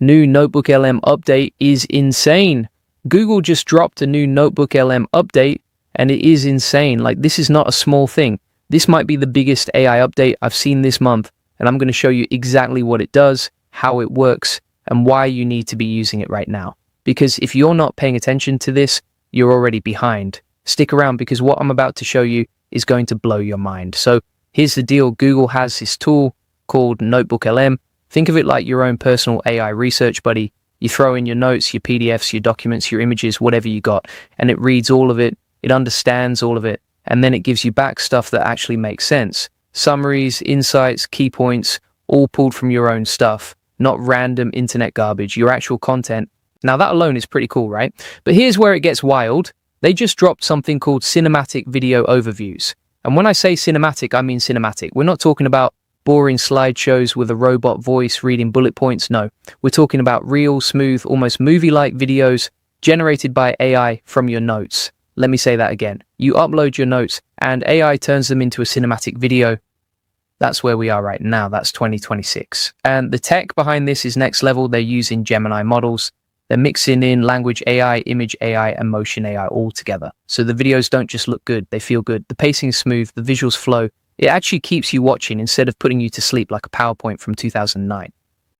New NotebookLM update is insane. Google just dropped a new NotebookLM update and it is insane. Like, this is not a small thing. This might be the biggest AI update I've seen this month, and I'm going to show you exactly what it does, how it works, and why you need to be using it right now. Because if you're not paying attention to this, you're already behind. Stick around because what I'm about to show you is going to blow your mind. So here's the deal. Google has this tool called NotebookLM. Think of it like your own personal AI research buddy. You throw in your notes, your PDFs, your documents, your images, whatever you got, and it reads all of it. It understands all of it, and then it gives you back stuff that actually makes sense. Summaries, insights, key points, all pulled from your own stuff, not random internet garbage, your actual content. Now that alone is pretty cool, right? But here's where it gets wild. They just dropped something called cinematic video overviews. And when I say cinematic, I mean cinematic. We're not talking about boring slideshows with a robot voice reading bullet points. No, we're talking about real, smooth, almost movie-like videos generated by AI from your notes. Let me say that again. You upload your notes and AI turns them into a cinematic video. That's where we are right now. That's 2026. And the tech behind this is next level. They're using Gemini models. They're mixing in language AI, image AI, and motion AI all together. So the videos don't just look good, they feel good. The pacing is smooth, the visuals flow. It actually keeps you watching instead of putting you to sleep like a PowerPoint from 2009.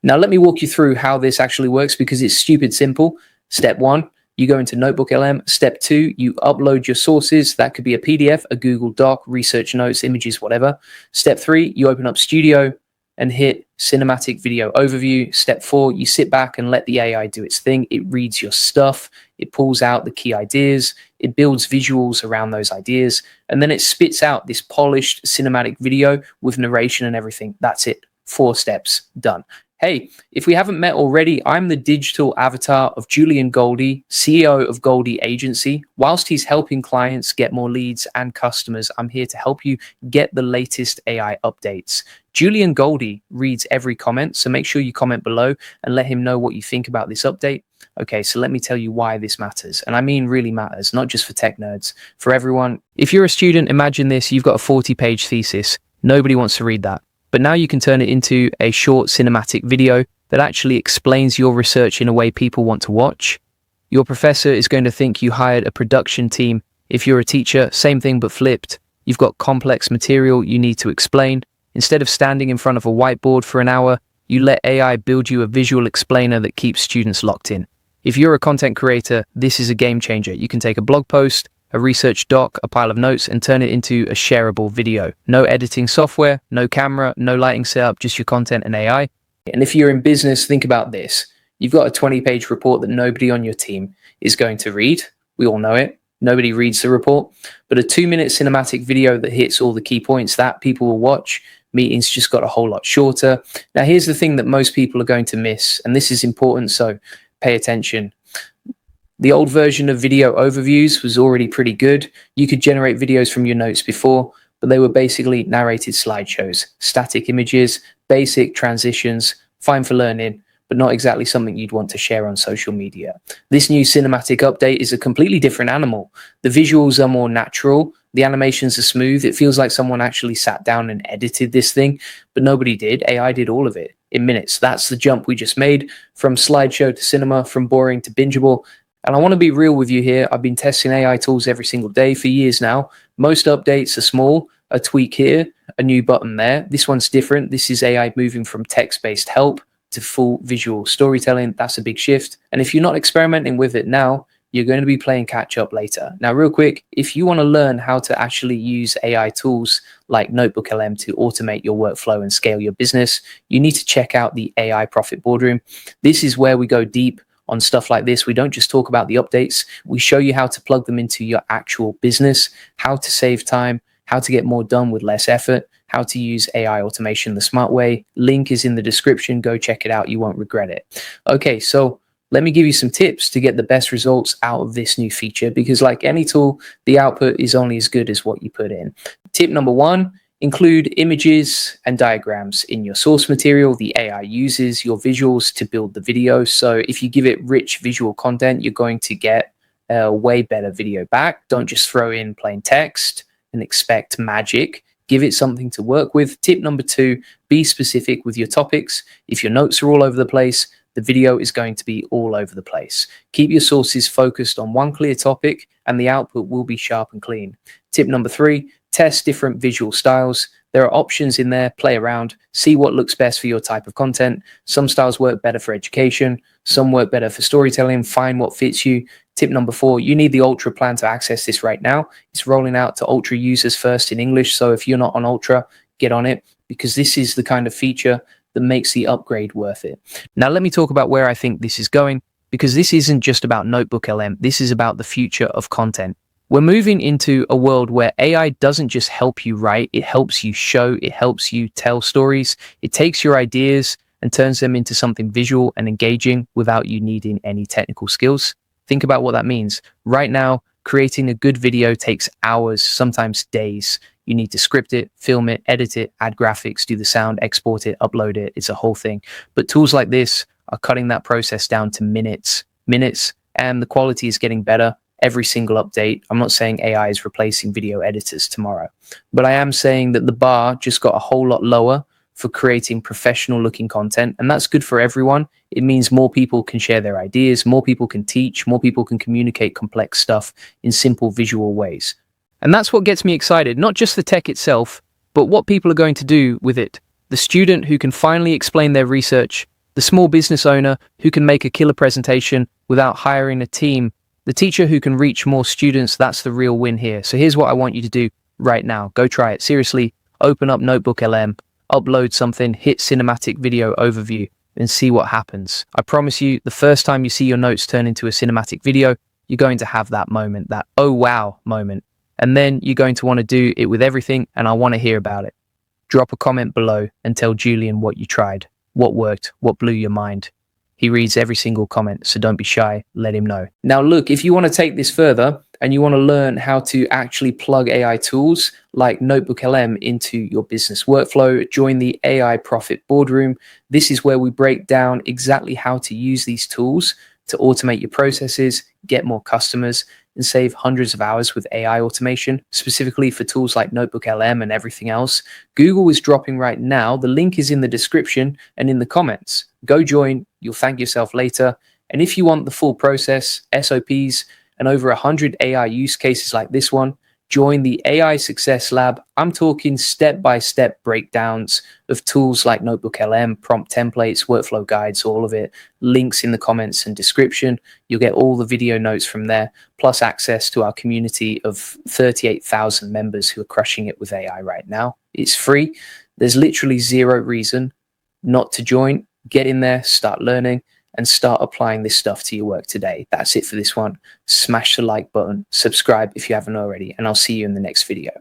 Now let me walk you through how this actually works because it's stupid simple. Step 1, you go into NotebookLM. Step 2, you upload your sources. That could be a PDF, a Google Doc, research notes, images, whatever. Step 3, you open up Studio and hit cinematic video overview. Step 4, you sit back and let the AI do its thing. It reads your stuff. It pulls out the key ideas. It builds visuals around those ideas. And then it spits out this polished cinematic video with narration and everything. That's it. 4 steps, done. Hey, if we haven't met already, I'm the digital avatar of Julian Goldie, CEO of Goldie Agency. Whilst he's helping clients get more leads and customers, I'm here to help you get the latest AI updates. Julian Goldie reads every comment, so make sure you comment below and let him know what you think about this update. Okay, so let me tell you why this matters. And I mean really matters, not just for tech nerds, for everyone. If you're a student, imagine this, you've got a 40-page thesis. Nobody wants to read that. But now you can turn it into a short cinematic video that actually explains your research in a way people want to watch. Your professor is going to think you hired a production team. If you're a teacher, same thing but flipped. You've got complex material you need to explain. Instead of standing in front of a whiteboard for an hour, you let AI build you a visual explainer that keeps students locked in. If you're a content creator, this is a game changer. You can take a blog post, a research doc, a pile of notes, and turn it into a shareable video. No editing software, no camera, no lighting setup, just your content and AI. And if you're in business, think about this. You've got a 20-page report that nobody on your team is going to read. We all know it. Nobody reads the report. But a 2-minute cinematic video that hits all the key points that people will watch, meetings just got a whole lot shorter. Now, here's the thing that most people are going to miss, and this is important, so pay attention. The old version of video overviews was already pretty good. You could generate videos from your notes before, but they were basically narrated slideshows, static images, basic transitions, fine for learning, but not exactly something you'd want to share on social media. This new cinematic update is a completely different animal. The visuals are more natural. The animations are smooth. It feels like someone actually sat down and edited this thing, but nobody did. AI did all of it in minutes. That's the jump we just made from slideshow to cinema, from boring to bingeable. And I want to be real with you here. I've been testing AI tools every single day for years now. Most updates are small, a tweak here, a new button there. This one's different. This is AI moving from text-based help to full visual storytelling. That's a big shift. And if you're not experimenting with it now, you're going to be playing catch up later. Now, real quick, if you want to learn how to actually use AI tools like NotebookLM to automate your workflow and scale your business, you need to check out the AI Profit Boardroom. This is where we go deep on stuff like this. We don't just talk about the updates. We show you how to plug them into your actual business, how to save time, how to get more done with less effort, how to use AI automation the smart way. Link is in the description. Go check it out. You won't regret it. Okay, so let me give you some tips to get the best results out of this new feature, because like any tool, the output is only as good as what you put in. Tip number 1, include images and diagrams in your source material. The AI uses your visuals to build the video. So if you give it rich visual content, you're going to get a way better video back. Don't just throw in plain text and expect magic. Give it something to work with. Tip number 2, be specific with your topics. If your notes are all over the place, The video is going to be all over the place. Keep your sources focused on one clear topic and the output will be sharp and clean. Tip number 3, test different visual styles. There are options in there, play around, see what looks best for your type of content. Some styles work better for education, some work better for storytelling, find what fits you. Tip number 4, you need the Ultra plan to access this right now. It's rolling out to Ultra users first in English, so if you're not on Ultra, get on it, because this is the kind of feature that makes the upgrade worth it. Now let me talk about where I think this is going, because this isn't just about NotebookLM, this is about the future of content. We're moving into a world where AI doesn't just help you write, it helps you show, it helps you tell stories. It takes your ideas and turns them into something visual and engaging without you needing any technical skills. Think about what that means. Right now, creating a good video takes hours, sometimes days. You need to script it, film it, edit it, add graphics, do the sound, export it, upload it. It's a whole thing. But tools like this are cutting that process down to minutes, and the quality is getting better every single update. I'm not saying AI is replacing video editors tomorrow, but I am saying that the bar just got a whole lot lower for creating professional looking content, and that's good for everyone. It means more people can share their ideas, more people can teach, more people can communicate complex stuff in simple visual ways. And that's what gets me excited, not just the tech itself, but what people are going to do with it. The student who can finally explain their research, the small business owner who can make a killer presentation without hiring a team, the teacher who can reach more students. That's the real win here. So here's what I want you to do right now. Go try it. Seriously, open up NotebookLM, upload something, hit cinematic video overview, and see what happens. I promise you, the first time you see your notes turn into a cinematic video, you're going to have that moment, that oh wow moment. And then you're going to want to do it with everything, and I want to hear about it. Drop a comment below and tell Julian what you tried, what worked, what blew your mind. He reads every single comment, so don't be shy, let him know. Now look, if you want to take this further and you want to learn how to actually plug AI tools like NotebookLM into your business workflow, join the AI Profit Boardroom. This is where we break down exactly how to use these tools to automate your processes, get more customers, and save hundreds of hours with AI automation, specifically for tools like NotebookLM and everything else. Google is dropping right now. The link is in the description and in the comments. Go join, you'll thank yourself later. And if you want the full process, SOPs, and over 100 AI use cases like this one, join the AI Success Lab. I'm talking step-by-step breakdowns of tools like NotebookLM, prompt templates, workflow guides, all of it. Links in the comments and description. You'll get all the video notes from there, plus access to our community of 38,000 members who are crushing it with AI right now. It's free. There's literally zero reason not to join. Get in there, start learning, and start applying this stuff to your work today. That's it for this one. Smash the like button, subscribe if you haven't already, and I'll see you in the next video.